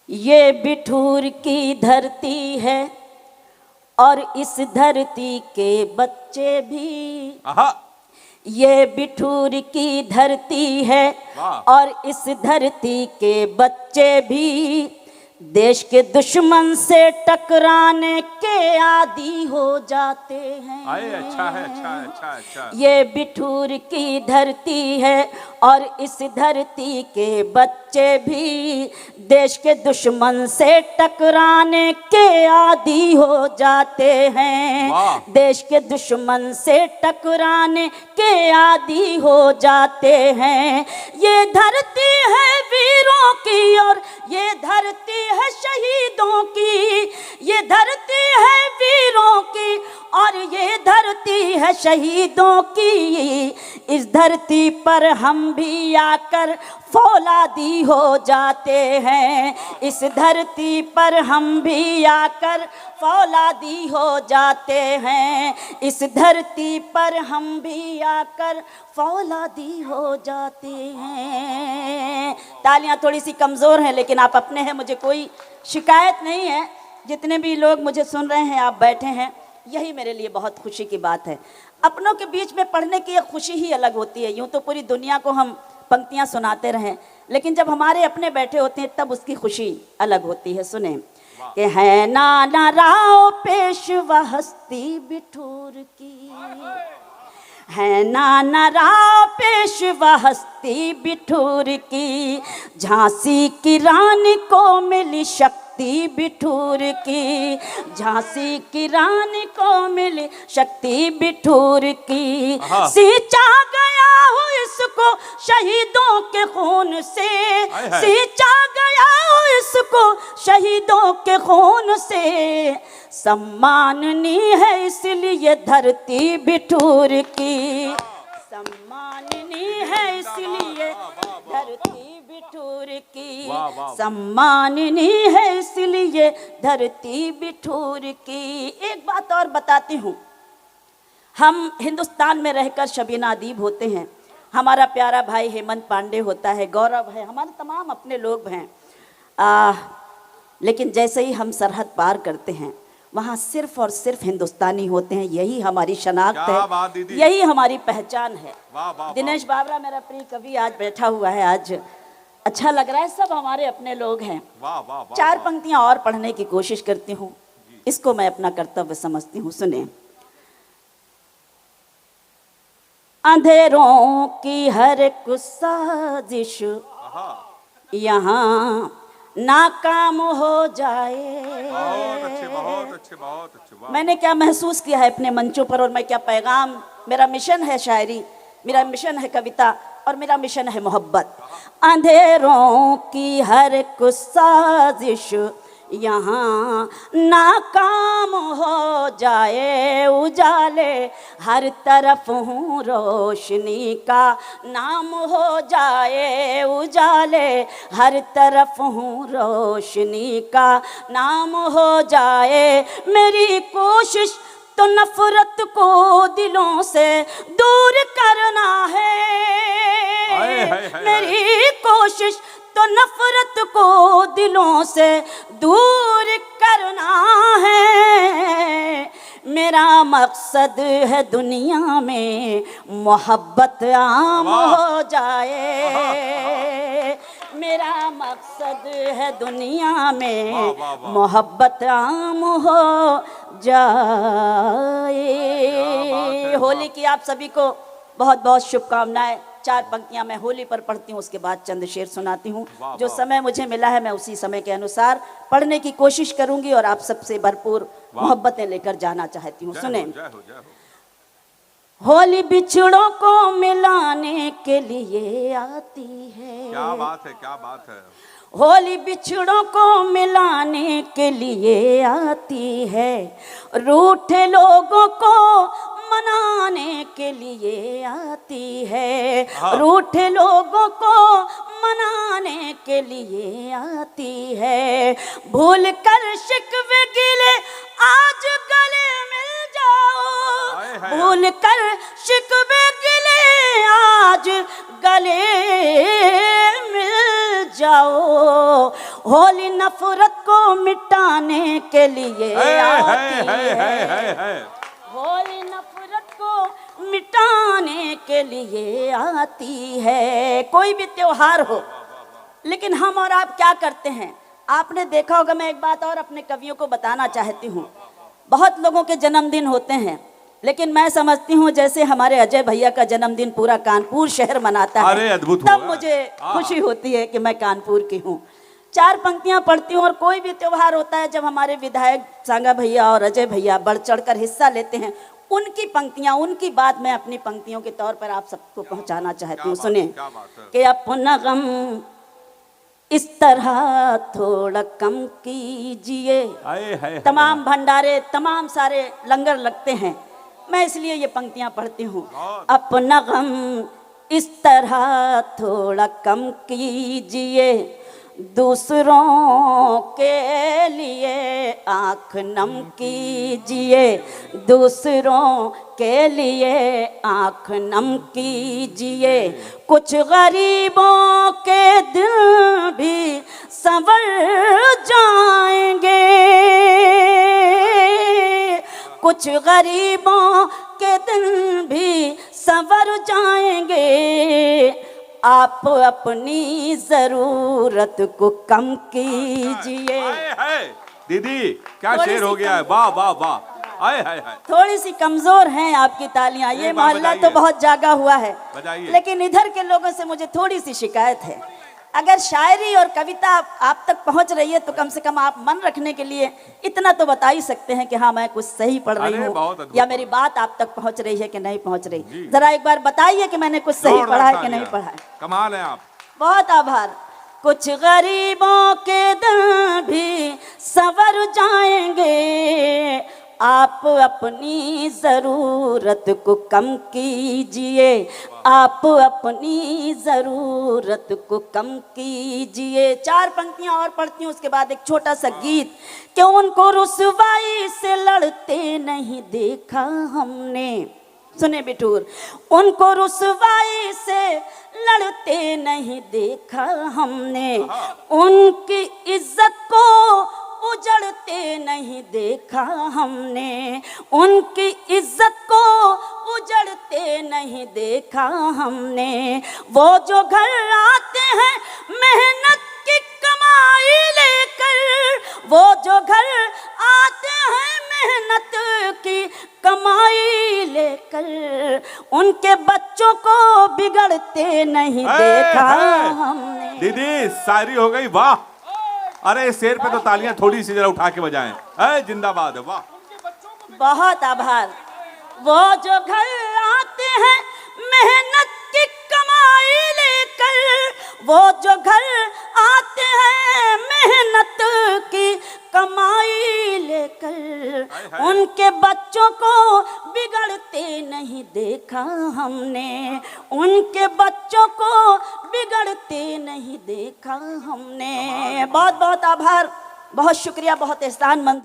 ये बिठूर की धरती है और इस धरती के बच्चे भी। ये बिठूर की धरती है और इस धरती के बच्चे भी देश के दुश्मन से टकराने के आदी हो जाते हैं। अच्छा है, अच्छा है, अच्छा अच्छा। ये बिठूर की धरती है और इस धरती के बच्चे भी देश के दुश्मन से टकराने के आदी हो जाते हैं। देश के दुश्मन से टकराने के आदी हो जाते हैं। ये धरती है वीरों की और ये धरती है शहीदों की। ये धरती है वीरों की और ये धरती है शहीदों की। इस धरती पर हम भी आकर फौलादी हो जाते हैं। इस धरती पर हम भी आकर फौलादी हो जाते हैं। इस धरती पर हम भी आकर फौलादी हो जाते हैं। तालियां थोड़ी सी कमज़ोर हैं लेकिन आप अपने हैं, मुझे कोई शिकायत नहीं है। जितने भी लोग मुझे सुन रहे हैं, आप बैठे हैं, यही मेरे लिए बहुत खुशी की बात है। अपनों के बीच में पढ़ने की एक खुशी ही अलग होती है। यूँ तो पूरी दुनिया को हम पंक्तियाँ सुनाते रहें, लेकिन जब हमारे अपने बैठे होते हैं तब उसकी खुशी अलग होती है। सुने कि है नाना राव पेशवा हस्ती बिठूर की, है नाना राव पेशवा हस्ती बिठूर की। झांसी की रानी को मिली शक्ति बिठूर की। झांसी की रानी को मिली शक्ति बिठूर की। सींचा गया हो इसको शहीदों के खून से, सींचा गया हो इसको शहीदों के खून से। सम्माननीय है इसलिए धरती बिठूर की, सम्माननीय है इसलिए धरती बिठूर की, सम्माननीय है इसलिए धरती बिठूर की। एक बात और बताती हूँ, हम हिंदुस्तान में रहकर शबीना अदीब होते हैं, हमारा प्यारा भाई हेमंत पांडे होता है, गौरव है, हमारे तमाम अपने लोग हैं, लेकिन जैसे ही हम सरहद पार करते हैं वहाँ सिर्फ और सिर्फ हिंदुस्तानी होते हैं। यही हमारी शनाख्त है, यही हमारी पहचान है। दिनेश बाबरा मेरा प्रिय कवि आज बैठा हुआ है, आज अच्छा लग रहा है, सब हमारे अपने लोग हैं। चार पंक्तियां और पढ़ने की कोशिश करती हूँ, इसको मैं अपना कर्तव्य समझती हूँ। सुने। अंधेरों की हर एक साजिश यहाँ नाकाम हो जाए। बहुत अच्छे, बहुत अच्छे, बहुत अच्छे। मैंने क्या महसूस किया है अपने मंचों पर और मैं क्या पैगाम, मेरा मिशन है शायरी, मेरा मिशन है कविता और मेरा मिशन है मोहब्बत। अंधेरों की हर एक साजिश यहाँ नाकाम हो जाए। उजाले हर तरफ हूँ रोशनी का नाम हो जाए। उजाले हर तरफ हूँ रोशनी का नाम हो जाए। मेरी कोशिश तो नफरत को दिलों से दूर करना है। मेरी कोशिश तो नफरत को दिलों से दूर करना है। मेरा मकसद है दुनिया में मोहब्बत आम हो जाए। मेरा मकसद है दुनिया में मोहब्बत आम हो जाए। होली की आप सभी को बहुत बहुत शुभकामनाएं। चार पंक्तियां मैं होली पर पढ़ती हूँ, उसके बाद चंद शेर सुनाती हूँ। जो समय मुझे मिला है मैं उसी समय के अनुसार पढ़ने की कोशिश करूंगी और आप सबसे भरपूर मोहब्बतें लेकर जाना चाहती हूँ। सुने। होली बिछड़ों को मिलाने के लिए आती है। क्या बात है, क्या बात है। होली बिछड़ों को मिलाने के लिए आती है। रूठे लोगों को मनाने के लिए आती है। रूठे लोगों को मनाने के लिए आती है। भूल कर शिकवे गिले आज गले मिल जाओ। भूल कर शिकवे गिले आज गले मिल जाओ। होली नफरत को मिटाने के लिए आती है। होली नफरत को मिटाने के लिए आती है। कोई भी त्योहार हो, लेकिन हम और आप क्या करते हैं? आपने देखा होगा, मैं एक बात और अपने कवियों को बताना चाहती हूँ। बहुत लोगों के जन्मदिन होते हैं, लेकिन मैं समझती हूँ जैसे हमारे अजय भैया का जन्मदिन पूरा कानपुर शहर मनाता है, अरे अद्भुत, तब मुझे खुशी होती है कि मैं कानपुर की हूँ। 4 पंक्तियाँ पढ़ती हूँ। और कोई भी त्योहार होता है, जब हमारे विधायक सांगा भैया और अजय भैया बढ़ चढ़कर हिस्सा लेते हैं, उनकी पंक्तियाँ, उनकी बात मैं अपनी पंक्तियों के तौर पर आप सबको पहुँचाना चाहती हूँ। सुने कि अपना गम इस तरह थोड़ा कम कीजिए। तमाम भंडारे, तमाम सारे लंगर लगते हैं, मैं इसलिए ये पंक्तियां पढ़ती हूँ। अपना गम इस तरह थोड़ा कम कीजिए, दूसरों के लिए आँख नम कीजिए, दूसरों के लिए आँख नम कीजिए। कुछ गरीबों के दिल भी संवर जाएंगे, कुछ गरीबों के दिल भी संवर जाएंगे। आप अपनी जरूरत को कम कीजिए। दीदी क्या शेर हो गया है, वाह वाह वाह। थोड़ी सी कमजोर हैं आपकी तालियां। ये मोहल्ला तो बहुत जागा हुआ है, लेकिन इधर के लोगों से मुझे थोड़ी सी शिकायत है। अगर शायरी और कविता आप तक पहुंच रही है, तो कम से कम आप मन रखने के लिए इतना तो बता ही सकते हैं कि हाँ मैं कुछ सही पढ़ रही हूँ, या मेरी बात आप तक पहुंच रही है कि नहीं पहुंच रही। जरा एक बार बताइए कि मैंने कुछ सही पढ़ा है कि नहीं पढ़ा है। कमाल है आप। बहुत आभार। कुछ गरीबों के दिल भी संवर जाएंगे, आप अपनी ज़रूरत को कम कीजिए, आप अपनी ज़रूरत को कम कीजिए। 4 पंक्तियाँ और पढ़ती हूँ, उसके बाद एक छोटा सा गीत। कि उनको रुसवाई से लड़ते नहीं देखा हमने। सुने बिठूर, उनको रुसवाई से लड़ते नहीं देखा हमने, उनकी इज्जत को उजड़ते नहीं देखा हमने, उनकी इज्जत को उजड़ते नहीं देखा हमने। वो जो घर आते हैं मेहनत की कमाई लेकर, वो जो घर आते हैं मेहनत की कमाई लेकर, उनके बच्चों को बिगड़ते नहीं देखा हमने। दीदी शायरी हो गई, वाह। अरे इस शेर पे तो तालियां थोड़ी सी जरा उठा के बजाएं। जिंदाबाद है, वाह। बहुत आभार। वो जो घर आते हैं मेहनत की कमाई लेकर, वो जो घर आते हैं मेहनत की कमाई लेकर, उनके बच्चों को बिगड़ते नहीं देखा हमने, उनके बच्चों को बिगड़ते नहीं देखा हमने। बहुत बहुत आभार, बहुत शुक्रिया, बहुत एहसान मंद।